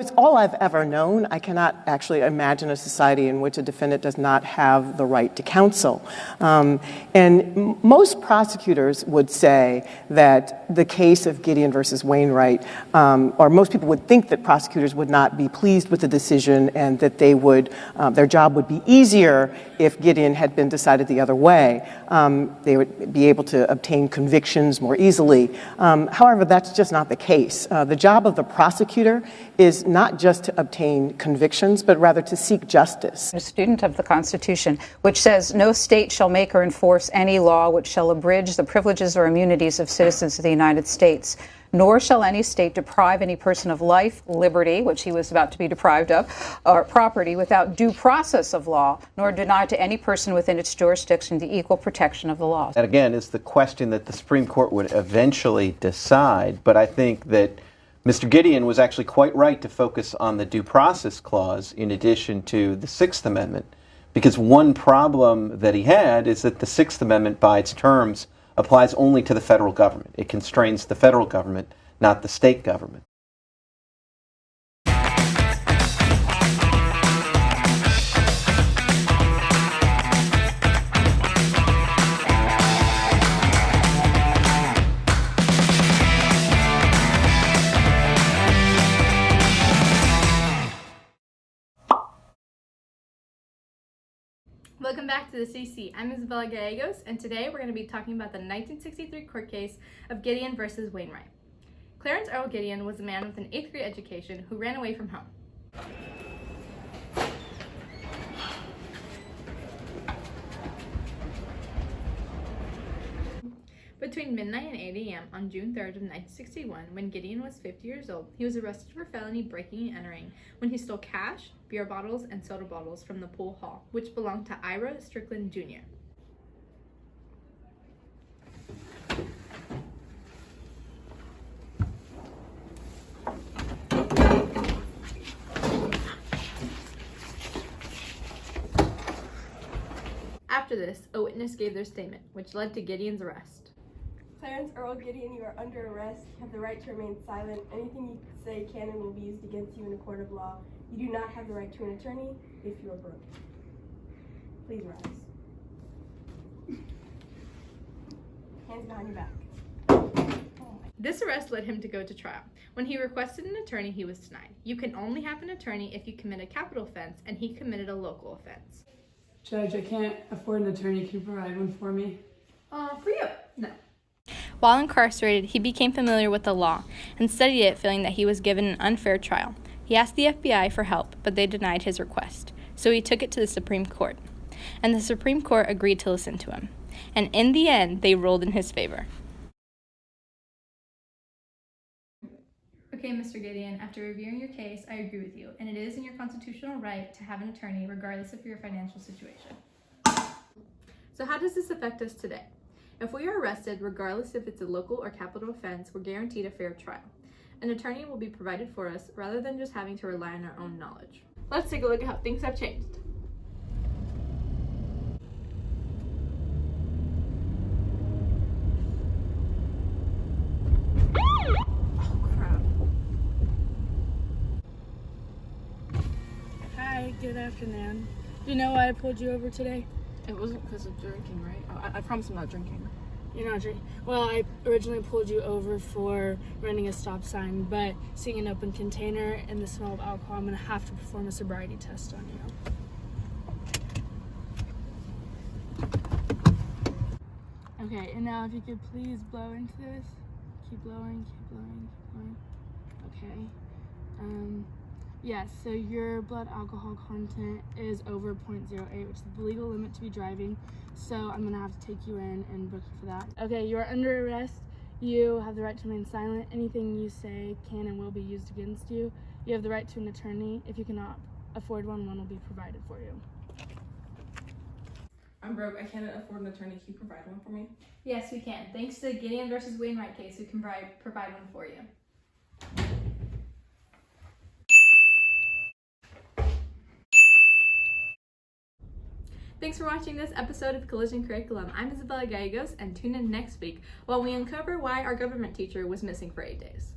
It's all I've ever known. I cannot actually imagine a society in which a defendant does not have the right to counsel. And most prosecutors would say that the case of Gideon versus Wainwright, or most people would think that prosecutors would not be pleased with the decision and that they would, their job would be easier if Gideon had been decided the other way. They would be able to obtain convictions more easily. However, that's just not the case. The job of the prosecutor is not just to obtain convictions, but rather to seek justice. A student of the Constitution, which says, "No state shall make or enforce any law which shall abridge the privileges or immunities of citizens of the United States, nor shall any state deprive any person of life, liberty," which he was about to be deprived of, "or property without due process of law, nor deny to any person within its jurisdiction the equal protection of the law." That, again, is the question that the Supreme Court would eventually decide, but I think that Mr. Gideon was actually quite right to focus on the Due Process Clause in addition to the Sixth Amendment, because one problem that he had is that the Sixth Amendment, by its terms, applies only to the federal government. It constrains the federal government, not the state government. Welcome back to the CC. I'm Isabella Gallegos, and today we're going to be talking about the 1963 court case of Gideon versus Wainwright. Clarence Earl Gideon was a man with an 8th grade education who ran away from home. Between midnight and 8 a.m. on June 3rd of 1961, when Gideon was 50 years old, he was arrested for felony breaking and entering when he stole cash, beer bottles, and soda bottles from the pool hall, which belonged to Ira Strickland Jr. After this, a witness gave their statement, which led to Gideon's arrest. Clarence Earl Gideon, you are under arrest. You have the right to remain silent. Anything you say can and will be used against you in a court of law. You do not have the right to an attorney if you are broke. Please rise. Hands behind your back. This arrest led him to go to trial. When he requested an attorney, he was denied. You can only have an attorney if you commit a capital offense, and he committed a local offense. Judge, I can't afford an attorney. Can you provide one for me? For you? No. While incarcerated, he became familiar with the law and studied it, feeling that he was given an unfair trial. He asked the FBI for help, but they denied his request. So he took it to the Supreme Court. And the Supreme Court agreed to listen to him. And in the end, they ruled in his favor. Okay, Mr. Gideon, after reviewing your case, I agree with you, and it is in your constitutional right to have an attorney regardless of your financial situation. So how does this affect us today? If we are arrested, regardless if it's a local or capital offense, we're guaranteed a fair trial. An attorney will be provided for us rather than just having to rely on our own knowledge. Let's take a look at how things have changed. Oh, crap. Hi, good afternoon. Do you know why I pulled you over today? It wasn't because of drinking, right? I promise I'm not drinking. You're not drinking. Well, I originally pulled you over for running a stop sign, but seeing an open container and the smell of alcohol, I'm going to have to perform a sobriety test on you. Okay, and now if you could please blow into this. Keep blowing, keep blowing, keep blowing. Okay. Yes, so your blood alcohol content is over 0.08, which is the legal limit to be driving. So I'm gonna have to take you in and book you for that. Okay, you are under arrest. You have the right to remain silent. Anything you say can and will be used against you. You have the right to an attorney. If you cannot afford one, one will be provided for you. I'm broke. I can't afford an attorney. Can you provide one for me? Yes, we can. Thanks to the Gideon versus Wainwright case, we can provide one for you. Thanks for watching this episode of Collision Curriculum. I'm Isabella Gallegos, and tune in next week while we uncover why our government teacher was missing for 8 days.